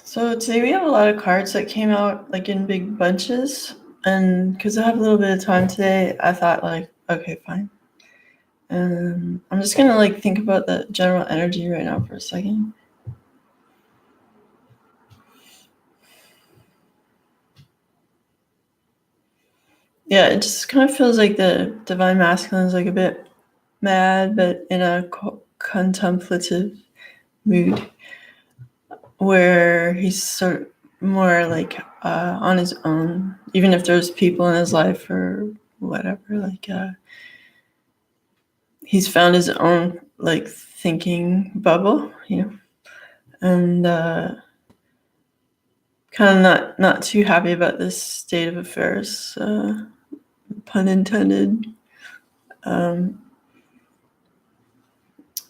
So today we have a lot of cards that came out like in big bunches, and because I have a little bit of time today, I thought like, okay, fine. I'm just gonna like think about the general energy right now for a second. Yeah, it just kind of feels like the divine masculine is like a bit mad, but in a contemplative mood, where he's sort of more like on his own, even if there's people in his life or whatever. Like he's found his own like thinking bubble, and kind of not too happy about this state of affairs, pun intended.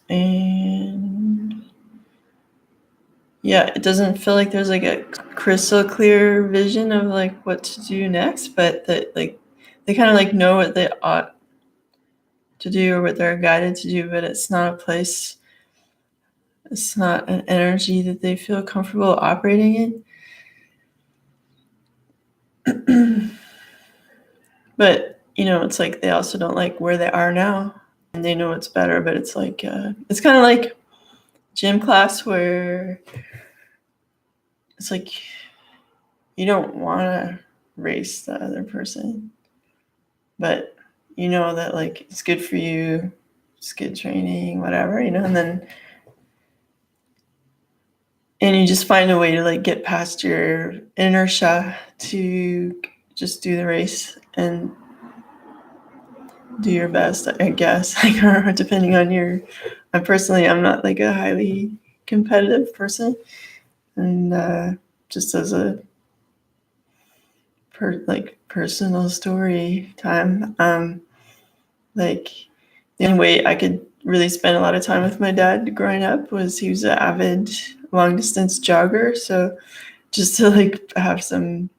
And yeah, it doesn't feel like there's like a crystal clear vision of like what to do next, but that like they kind of like know what they ought to do or what they're guided to do, but it's not a place, it's not an energy that they feel comfortable operating in. But it's like they also don't like where they are now, and they know it's better, but it's like it's kind of like gym class where it's like you don't want to race the other person, but you know that like it's good for you, it's good training, whatever, and you just find a way to like get past your inertia to just do the race and do your best, I guess. Like, depending on I'm not like a highly competitive person, and just as a personal story time, like the only way I could really spend a lot of time with my dad growing up was he was an avid long distance jogger, so just to like have some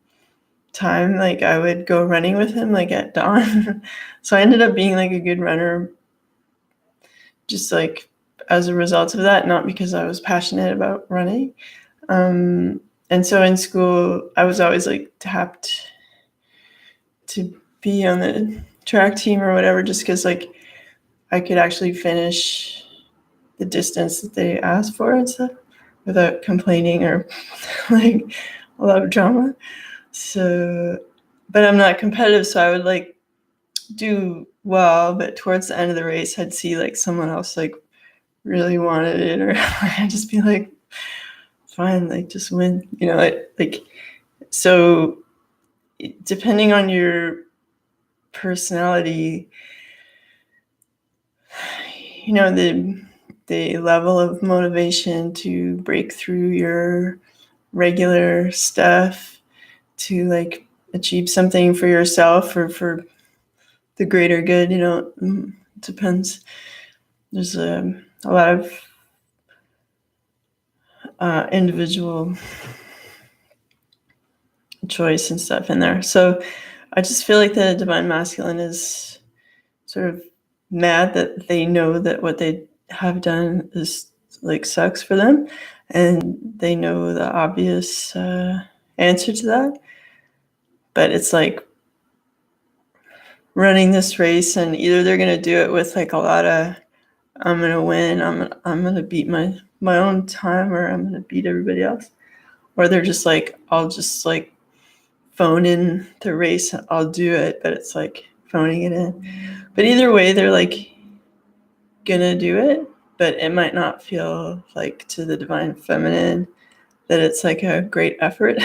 time, like I would go running with him like at dawn. So I ended up being like a good runner just like as a result of that, not because I was passionate about running. And so in school I was always like tapped to be on the track team or whatever, just because like I could actually finish the distance that they asked for and stuff without complaining or like a lot of drama. So, but I'm not competitive, so I would like do well, but towards the end of the race I'd see like someone else like really wanted it, or I'd just be like, fine, like just win, like so depending on your personality, the level of motivation to break through your regular stuff to like achieve something for yourself or for the greater good, depends. There's a lot of individual choice and stuff in there. So I just feel like the divine masculine is sort of mad that they know that what they have done is like sucks for them, and they know the obvious answer to that, but it's like running this race, and either they're going to do it with like a lot of I'm going to win, I'm going to beat my own time, or I'm going to beat everybody else, or they're just like, I'll just like phone in the race, I'll do it, but it's like phoning it in. But either way, they're like gonna do it, but it might not feel like to the divine feminine that it's like a great effort.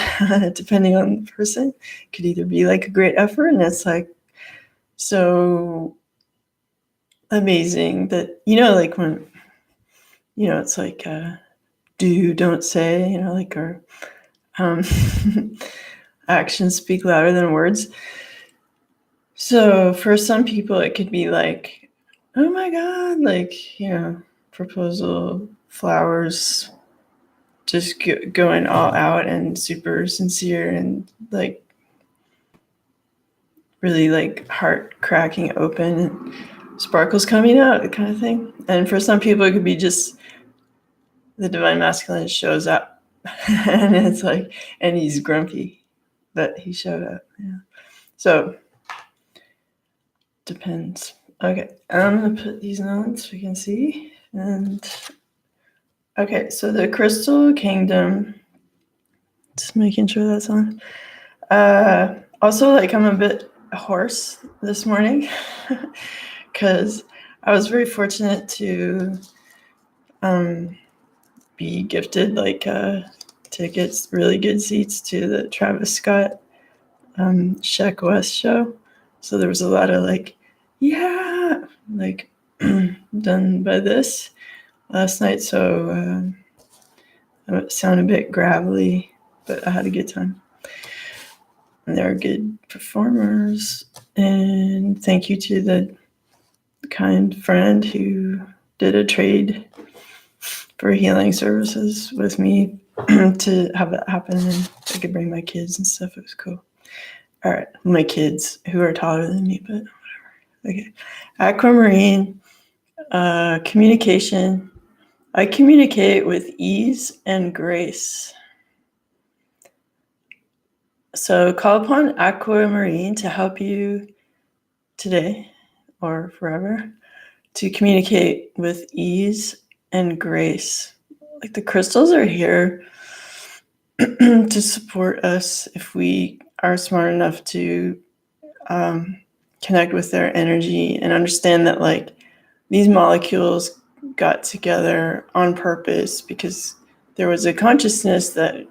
Depending on the person, it could either be like a great effort and it's like so amazing that like when it's like do, don't say, like, or actions speak louder than words. So for some people it could be like, oh my god, like proposal, flowers, just going all out and super sincere and like really like heart cracking open. sparkles coming out, kind of thing. And for some people, it could be just the divine masculine shows up, and it's like, and he's grumpy, but he showed up. Yeah. So depends. Okay, I'm gonna put these on so we can see. And okay, so the crystal kingdom. Just making sure that's on. Also, like, I'm a bit hoarse this morning because I was very fortunate to be gifted like tickets, really good seats to the Travis Scott Sheck West show. So there was a lot of like, yeah, like done by this last night. So I sound a bit gravelly, but I had a good time. And they're good performers. And thank you to the kind friend who did a trade for healing services with me to have that happen, and I could bring my kids and stuff. It was cool. All right, my kids who are taller than me, but whatever. Okay, aquamarine, communication. I communicate with ease and grace. So call upon aquamarine to help you today or forever to communicate with ease and grace. Like, the crystals are here to support us if we are smart enough to connect with their energy and understand that, like, these molecules got together on purpose because there was a consciousness that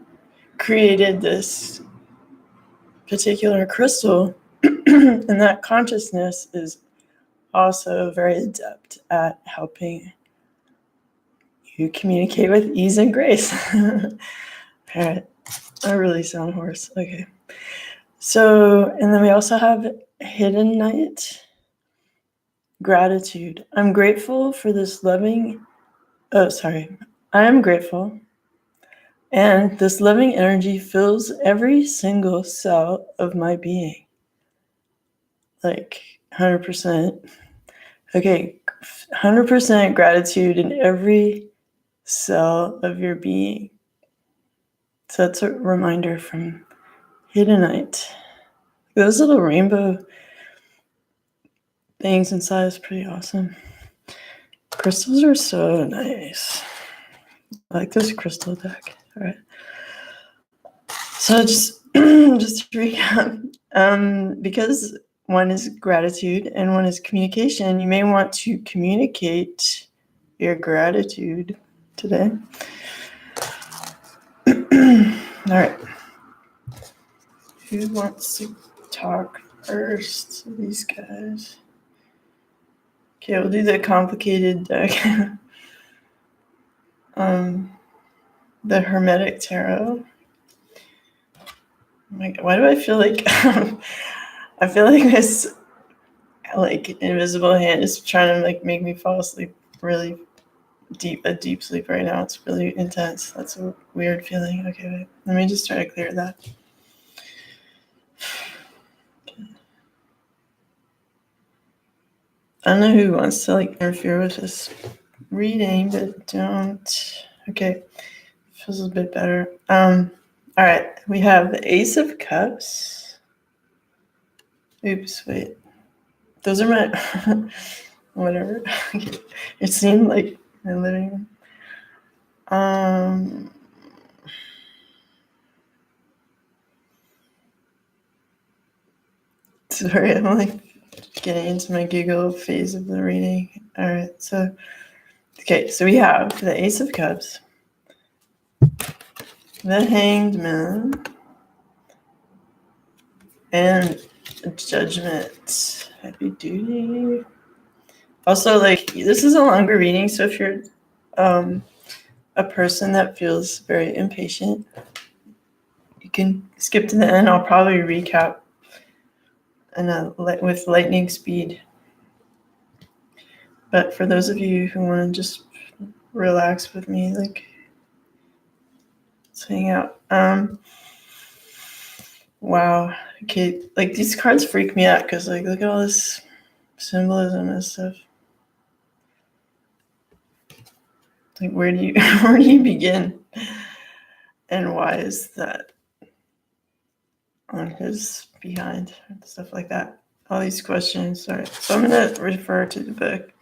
created this particular crystal, and that consciousness is also very adept at helping you communicate with ease and grace. All right, I really sound hoarse. Okay. So, and then we also have hidden night, gratitude. I'm grateful for this loving, I am grateful. And this loving energy fills every single cell of my being. Like 100%. Okay, 100% gratitude in every cell of your being. So that's a reminder from Hidden Night. Those little rainbow things inside is pretty awesome. Crystals are so nice. I like this crystal deck. All right. So just just to recap, because one is gratitude and one is communication, you may want to communicate your gratitude today. All right. Who wants to talk first? These guys. Okay, we'll do the complicated deck. The Hermetic Tarot. Oh my God, why do I feel like I feel like this like invisible hand is trying to like make me fall asleep really deep sleep right now. It's really intense. That's a weird feeling. Okay, wait. Let me just try to clear that. I don't know who wants to like interfere with this reading, but don't. Okay, feels a bit better. All right, we have the Ace of Cups. Oops, wait. Those are my whatever. It seemed like my living room. Sorry, I'm like getting into my giggle phase of the reading. All right, so we have the Ace of Cups, the Hanged Man, and Judgment. Heavy duty. Also, like, this is a longer reading, so if you're a person that feels very impatient, you can skip to the end. I'll probably recap and with lightning speed. But for those of you who want to just relax with me, like, let's hang out. Wow. Okay, like, these cards freak me out because, like, look at all this symbolism and stuff. Like, where do you begin? And why is that on his behind? Stuff like that. All these questions. All right. So I'm going to refer to the book.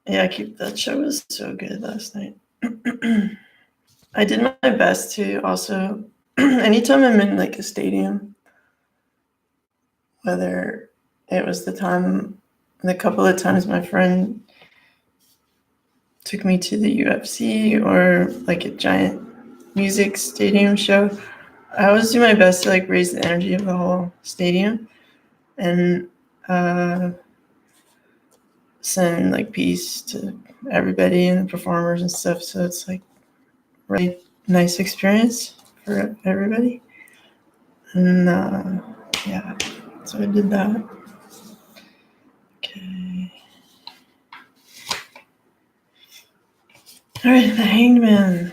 Yeah, that show was so good last night. I did my best to also, anytime I'm in like a stadium, whether it was the couple of times my friend took me to the UFC or like a giant music stadium show, I always do my best to like raise the energy of the whole stadium and send like peace to everybody and the performers and stuff. So it's like really nice experience for everybody. And yeah, so I did that. Okay. All right, the Hanged Man.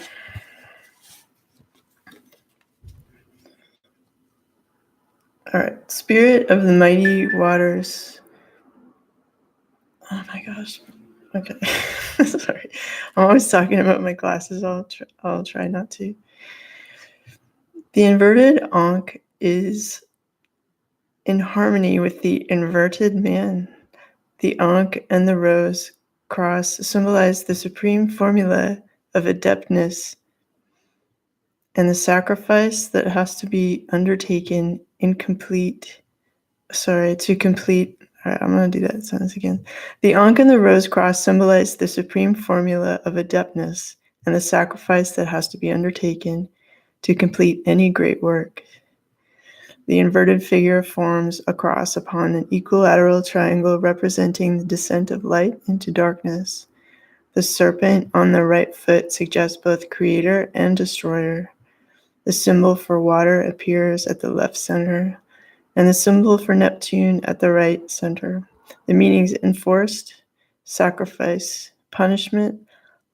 All right, Spirit of the Mighty Waters. Oh my gosh. Okay. Sorry. I'm always talking about my glasses. I'll try not to. The inverted Ankh is in harmony with the inverted man. The Ankh and the rose cross symbolize the supreme formula of adeptness and the sacrifice that has to be undertaken to complete. All right, I'm going to do that sentence again. The Ankh and the rose cross symbolize the supreme formula of adeptness and the sacrifice that has to be undertaken to complete any great work. The inverted figure forms a cross upon an equilateral triangle representing the descent of light into darkness. The serpent on the right foot suggests both creator and destroyer. The symbol for water appears at the left center, and the symbol for Neptune at the right center. The meanings enforced, sacrifice, punishment,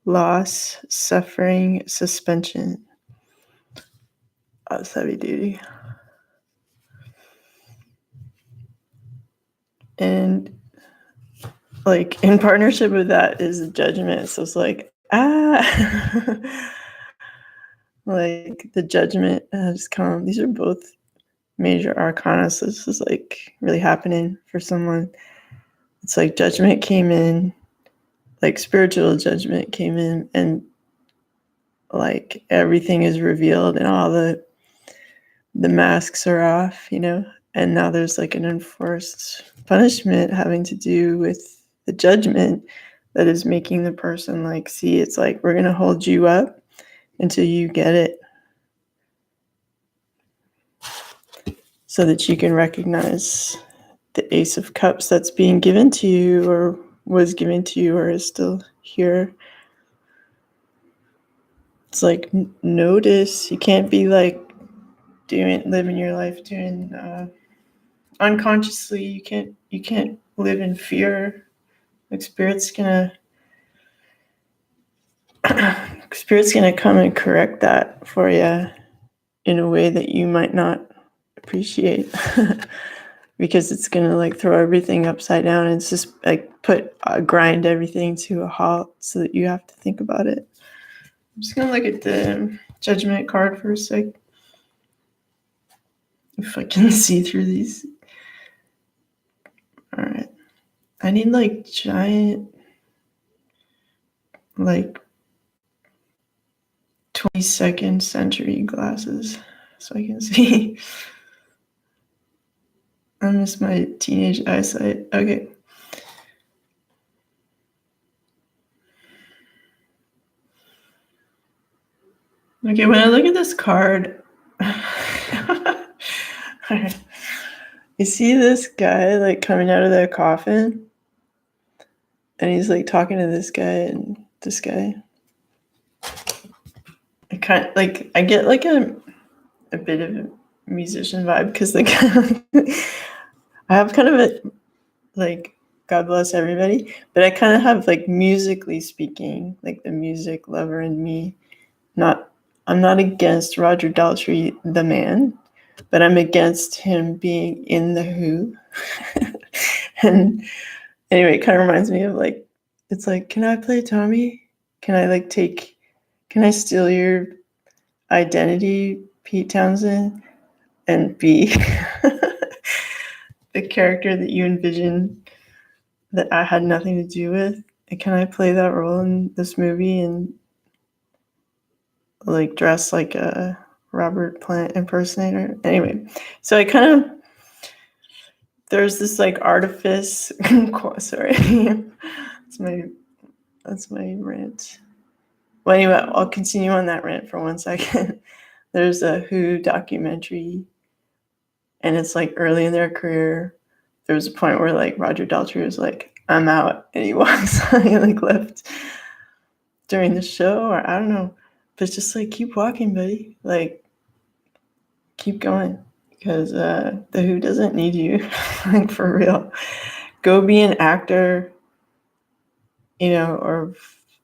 loss, suffering, suspension. Oh, that's heavy duty. And like in partnership with that is judgment. So it's like, like the judgment has come. These are both major arcana. So this is like really happening for someone. It's like judgment came in, like spiritual judgment came in, and like everything is revealed and all the masks are off, and now there's like an enforced punishment having to do with the judgment that is making the person like see it's like we're going to hold you up until you get it so that you can recognize the Ace of Cups that's being given to you or was given to you or is still here. It's like notice. You can't be like living your life doing unconsciously. You can't live in fear. Like spirit's gonna come and correct that for you in a way that you might not appreciate because it's gonna like throw everything upside down and it's just like grind everything to a halt so that you have to think about it. I'm just gonna look at the judgment card for a sec. If I can see through these. All right. I need like giant, like 22nd century glasses so I can see. I miss my teenage eyesight. Okay. Okay, when I look at this card, you see this guy like coming out of their coffin, and he's like talking to this guy and this guy. I get like a bit of a musician vibe because like I have kind of a like God bless everybody. But I kind of have, like, musically speaking, like the music lover in me, I'm not against Roger Daltrey, the man, but I'm against him being in the Who. And anyway, it kind of reminds me of, like, it's like, can I play Tommy? Can I steal your identity, Pete Townsend, and be the character that you envisioned that I had nothing to do with? And can I play that role in this movie and, like, dress like a Robert Plant impersonator? Anyway, so I kind of, there's this, like, artifice. Sorry, that's my rant. Well, anyway, I'll continue on that rant for 1 second. There's a Who documentary, and it's, like, early in their career. There was a point where, like, Roger Daltrey was like, I'm out, and he walks he, like, left during the show, or I don't know, but it's just like, keep walking, buddy, like, keep going, because the Who doesn't need you. Like, for real, go be an actor, or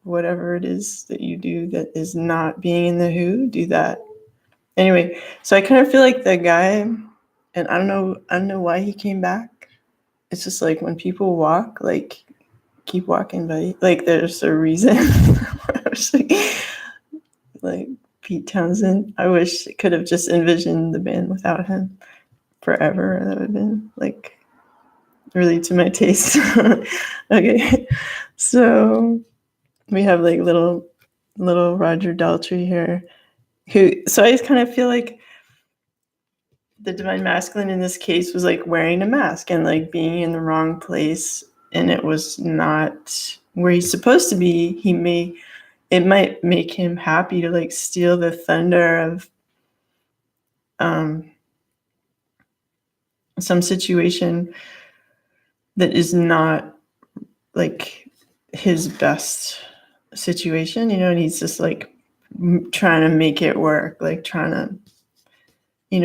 whatever it is that you do that is not being in the Who. Do that. Anyway, so I kind of feel like the guy, and I don't know why he came back. It's just like, when people walk, like, keep walking, buddy. Like, there's a reason. Like, Pete Townsend, I wish I could have just envisioned the band without him forever. That would have been, like, really to my taste. Okay, so we have, like, little Roger Daltrey here, so I kind of feel like the divine masculine in this case was, like, wearing a mask and, like, being in the wrong place, and it was not where he's supposed to be. It might make him happy to, like, steal the thunder of some situation that is not, like, his best situation, and he's just, like, trying to make it work, like, trying to,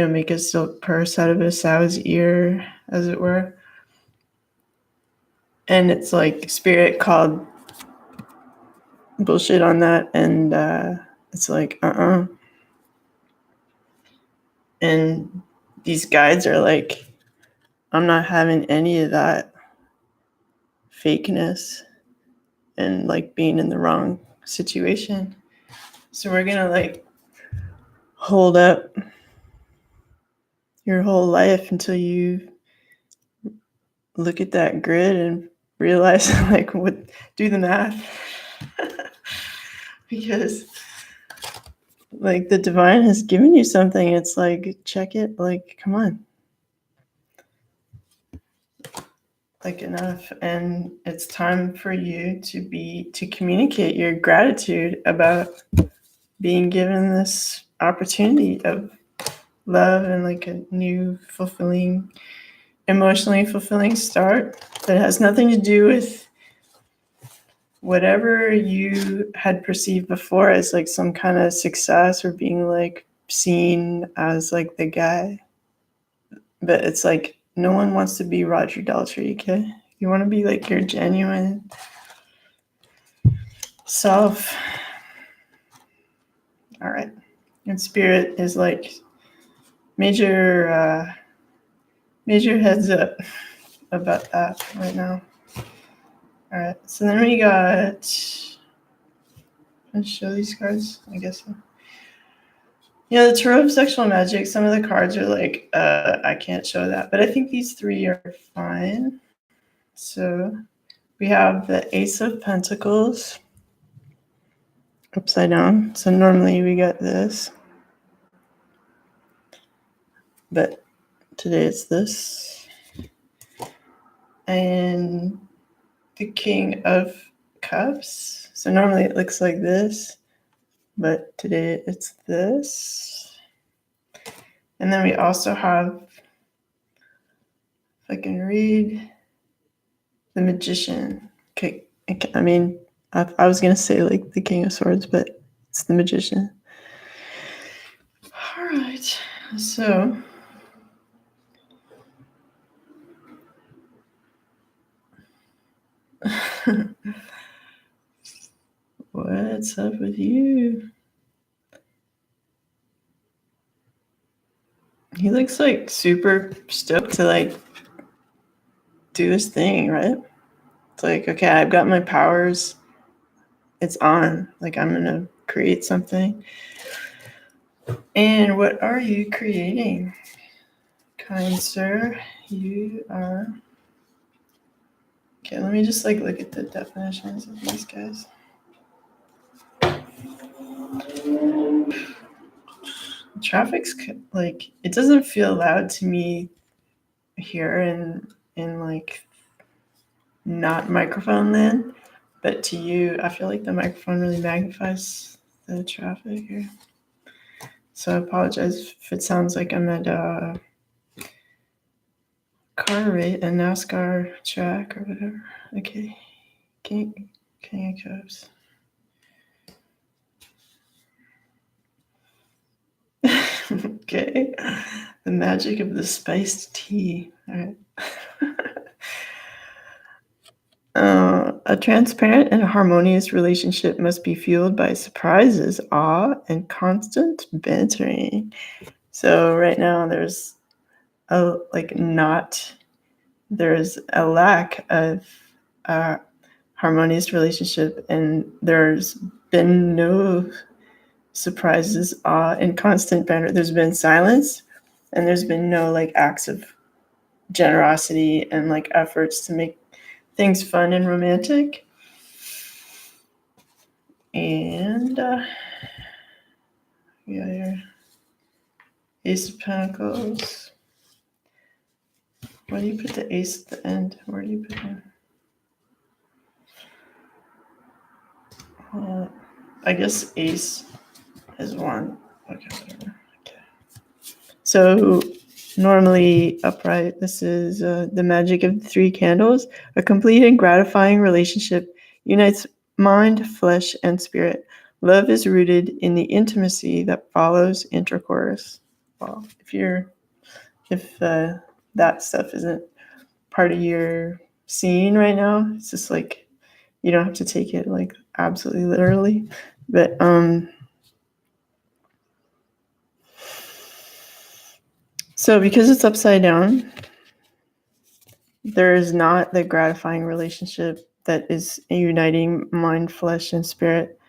make a silk purse out of a sow's ear, as it were. And it's like spirit called bullshit on that, and it's like, and these guides are like, I'm not having any of that fakeness and, like, being in the wrong situation. So we're gonna, like, hold up your whole life until you look at that grid and realize, like, do the math. Because, like, the divine has given you something. It's like, check it, like, come on. Like, enough. And it's time for you to communicate your gratitude about being given this opportunity of love and, like, a new emotionally fulfilling start that has nothing to do with whatever you had perceived before as, like, some kind of success or being, like, seen as, like, the guy. But it's like, no one wants to be Roger Daltrey, okay? You want to be, like, your genuine self. All right. And spirit is, like, major heads up about that right now. All right. So then we got, let's show these cards, I guess. The Tarot of Sexual Magic, some of the cards are like, I can't show that, but I think these three are fine. So we have the Ace of Pentacles upside down. So normally we get this, but today it's this. And the King of Cups. So normally it looks like this, but today it's this. And then we also have, if I can read, the Magician. Okay, I mean, I was gonna say, like, the King of Swords, but it's the Magician. All right, so What's up with you? He looks like super stoked to like do his thing, right? It's like, okay, I've got my powers. It's on. Like, I'm gonna create something. And what are you creating, kind sir? You are. Okay, let me just like look at the definitions of these guys. Traffic's like, it doesn't feel loud to me here in like not microphone land, but to you, I feel like the microphone really magnifies the traffic here. So I apologize if it sounds like I'm at a car rate, a NASCAR track or whatever. Okay, King of Cups. Okay, the magic of the spiced tea. All right. A transparent and harmonious relationship must be fueled by surprises, awe, and constant bantering. So right now there's there's a lack of a harmonious relationship, and there's been no surprises, awe, and constant banter. There's been silence, and there's been no like acts of generosity and like efforts to make things fun and romantic. And yeah, your Ace of Pentacles. Why do you put the ace at the end? Where do you put him? I guess ace is one. Okay, whatever. Okay. So normally upright, this is the magic of the three candles. A complete and gratifying relationship unites mind, flesh, and spirit. Love is rooted in the intimacy that follows intercourse. Well, if that stuff isn't part of your scene right now, it's just like you don't have to take it like absolutely literally, but so because it's upside down, there is not the gratifying relationship that is uniting mind, flesh, and spirit.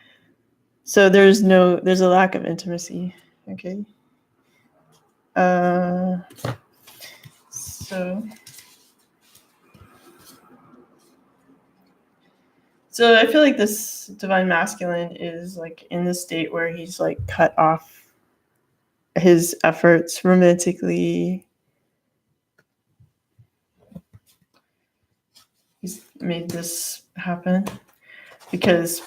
So there's a lack of intimacy. Okay. So I feel like this divine masculine is like in the state where he's like cut off his efforts romantically. He's made this happen because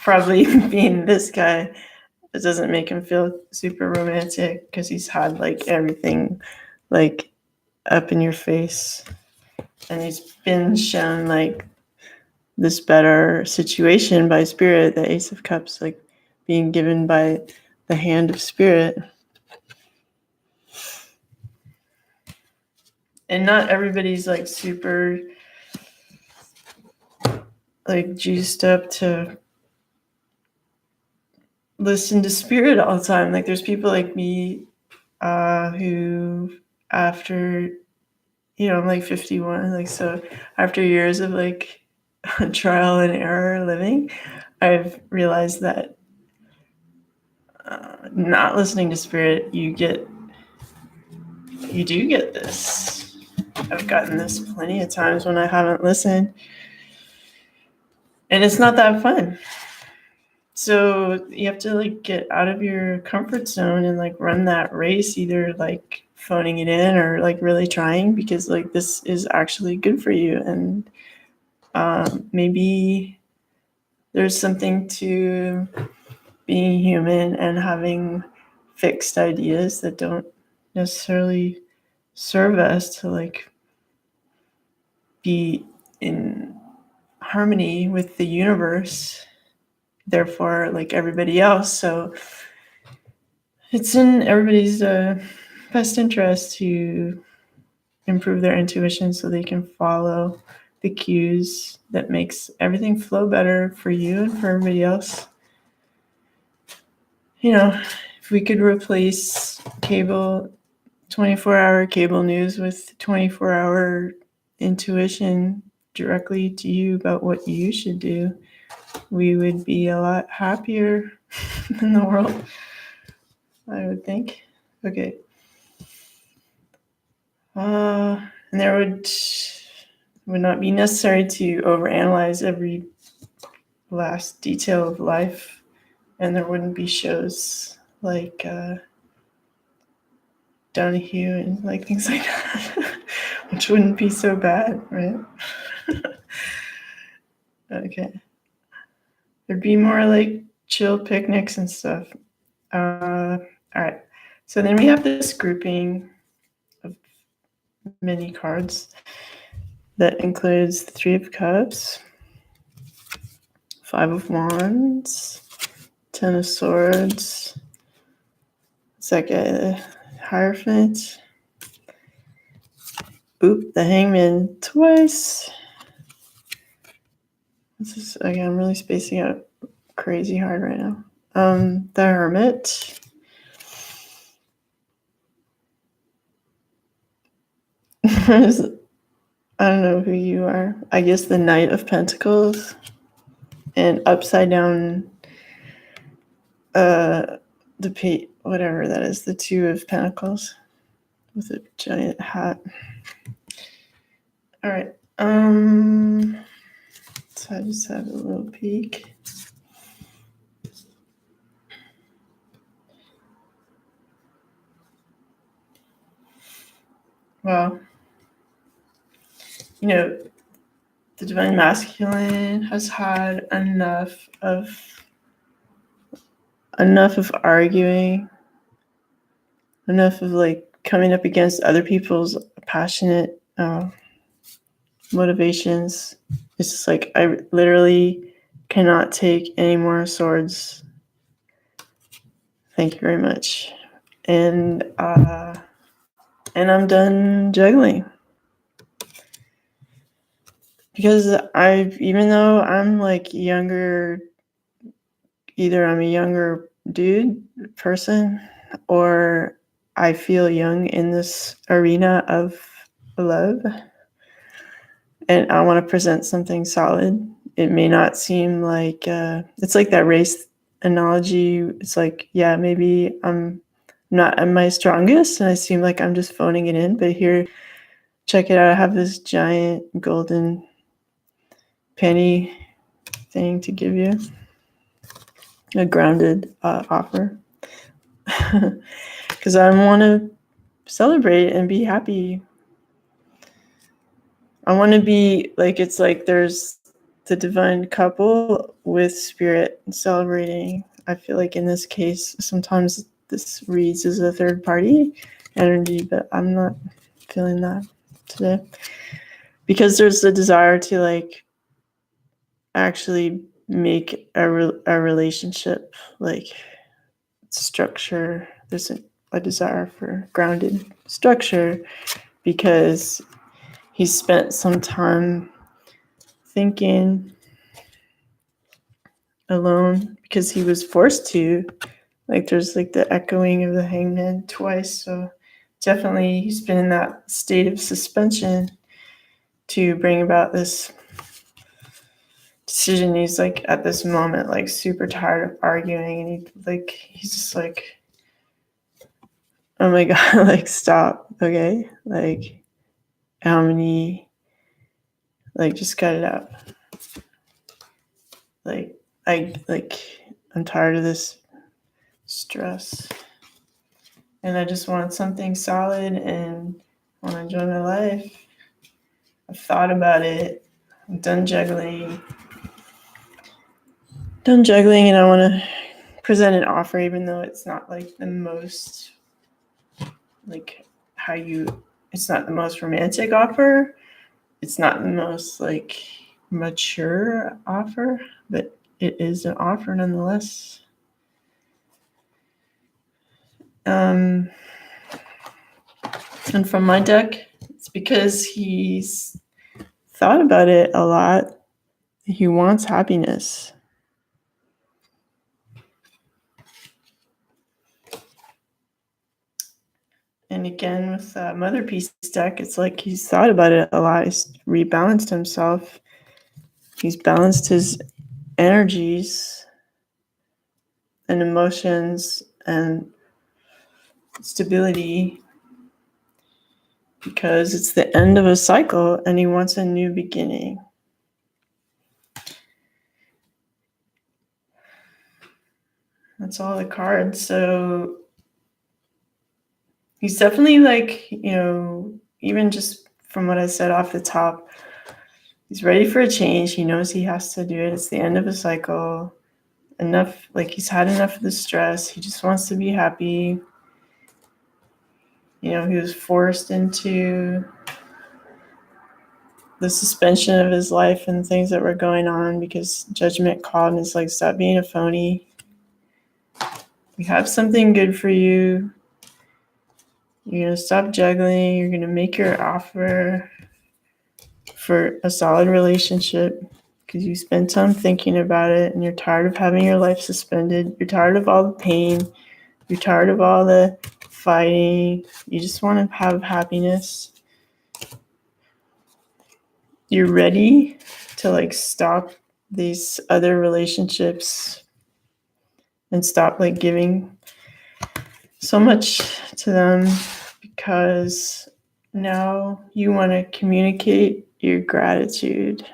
probably being this guy, it doesn't make him feel super romantic because he's had like everything like up in your face, and he's been shown like this better situation by spirit, the Ace of Cups, like being given by the hand of spirit. And not everybody's like super like juiced up to listen to spirit all the time. Like there's people like me who after, I'm like 51, like so after years of like trial and error living, I've realized that not listening to spirit, you do get this. I've gotten this plenty of times when I haven't listened, and it's not that fun. So you have to like get out of your comfort zone and like run that race, either like phoning it in or like really trying, because like this is actually good for you. And maybe there's something to being human and having fixed ideas that don't necessarily serve us to like be in harmony with the universe, therefore like everybody else. So it's in everybody's best interest to improve their intuition so they can follow the cues that makes everything flow better for you and for everybody else. If we could replace 24-hour cable news with 24-hour intuition directly to you about what you should do, we would be a lot happier in the world, I would think. Okay. And there would not be necessary to overanalyze every last detail of life, and there wouldn't be shows like Donahue and like things like that, which wouldn't be so bad, right? Okay. There'd be more like chill picnics and stuff. All right. So then we have this grouping of mini cards that includes the Three of Cups, Five of Wands, Ten of Swords. It's like a Hierophant. Oop, the Hangman twice. This is, again, I'm really spacing out crazy hard right now. The Hermit. I don't know who you are. I guess the Knight of Pentacles. And upside down, whatever that is, the Two of Pentacles with a giant hat. All right. So I just have a little peek. Well, the Divine Masculine has had enough of arguing, enough of like coming up against other people's passionate motivations. It's just like, I literally cannot take any more swords. Thank you very much. And I'm done juggling. Because even though I'm like younger, either I'm a younger person, or I feel young in this arena of love, and I want to present something solid. It may not seem like, it's like that race analogy. It's like, yeah, maybe I'm not at my strongest and I seem like I'm just phoning it in, but here, check it out. I have this giant golden penny thing to give you, a grounded offer, because I want to celebrate and be happy. I want to be like, it's like there's the divine couple with spirit celebrating. I feel like in this case, sometimes this reads as a third party energy, but I'm not feeling that today, because there's the desire to like actually make a relationship like structure. There's a desire for grounded structure, because he spent some time thinking alone, because he was forced to. Like, there's like the echoing of the Hangman twice, so definitely he's been in that state of suspension to bring about this decision. He's like at this moment like super tired of arguing, and he's just like, oh my god, like stop, okay, like how many, like just cut it out, I'm tired of this stress, and I just want something solid and I want to enjoy my life. I've thought about it. I'm done juggling, and I want to present an offer, even though it's not like the most, like it's not the most romantic offer. It's not the most like mature offer, but it is an offer nonetheless. And from my deck, it's because he's thought about it a lot. He wants happiness. And again, with Mother Peace deck, it's like he's thought about it a lot. He's rebalanced himself. He's balanced his energies and emotions and stability because it's the end of a cycle and he wants a new beginning. That's all the cards. So he's definitely like, even just from what I said off the top, he's ready for a change. He knows he has to do it. It's the end of a cycle. Enough, like he's had enough of the stress. He just wants to be happy. He was forced into the suspension of his life and things that were going on because judgment called and it's like, stop being a phony. We have something good for you. You're going to stop juggling. You're going to make your offer for a solid relationship because you spent time thinking about it and you're tired of having your life suspended. You're tired of all the pain. You're tired of all the fighting. You just want to have happiness. You're ready to like stop these other relationships and stop like giving so much to them because now you want to communicate your gratitude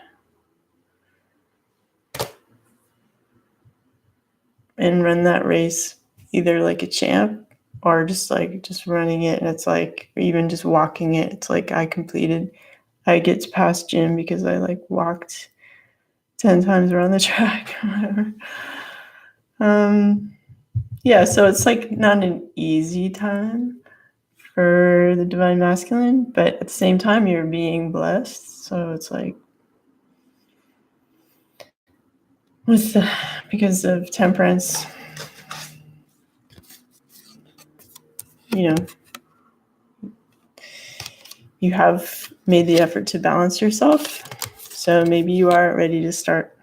and run that race either like a champ or just running it. And it's like, or even just walking it. It's like I get past Jim because I like walked 10 times around the track or whatever. Yeah, so it's like not an easy time for the divine masculine, but at the same time you're being blessed. So it's like because of temperance, you have made the effort to balance yourself. So maybe you are ready to start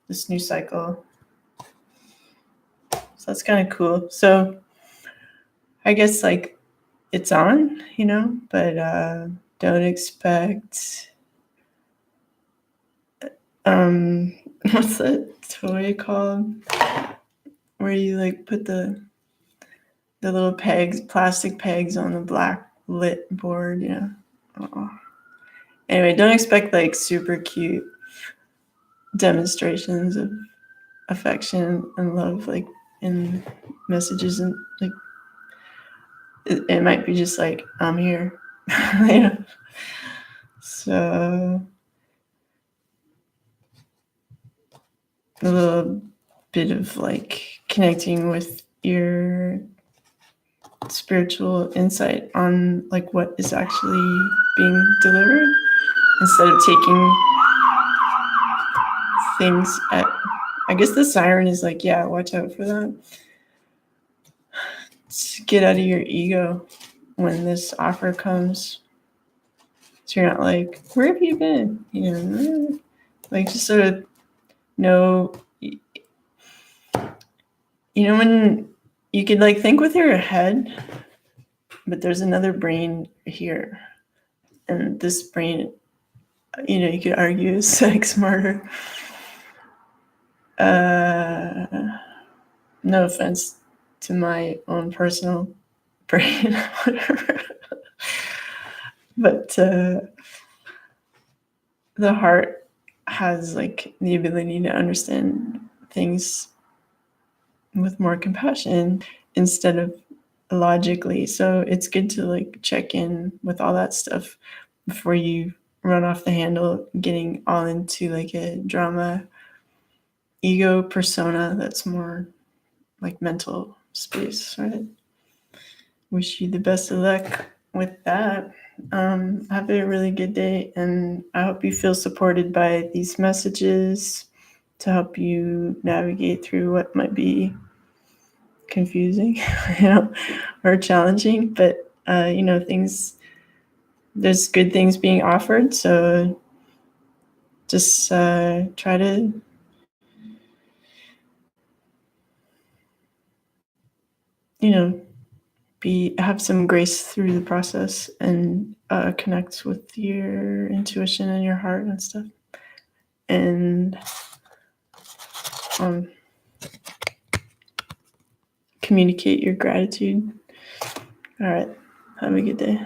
this new cycle. So that's kind of cool. So I guess like it's on, but don't expect what's that toy called where you like put the little plastic pegs on the black lit board. Anyway, don't expect like super cute demonstrations of affection and love like in messages, and like it might be just like, I'm here. So a little bit of like connecting with your spiritual insight on like what is actually being delivered instead of taking things at, I guess the siren is like, yeah, watch out for that. Just get out of your ego when this offer comes. So you're not like, where have you been? Like just sort of know, when you could like think with your head, but there's another brain here. And this brain, you could argue is like smarter. No offense to my own personal brain, whatever. But the heart has like the ability to understand things with more compassion instead of logically. So it's good to like check in with all that stuff before you run off the handle, getting all into like a drama ego persona that's more like mental space, right? Wish you the best of luck with that. Have a really good day, and I hope you feel supported by these messages to help you navigate through what might be confusing, or challenging, but there's good things being offered. So just try to have some grace through the process and connect with your intuition and your heart and stuff, and um, communicate your gratitude. All right, have a good day.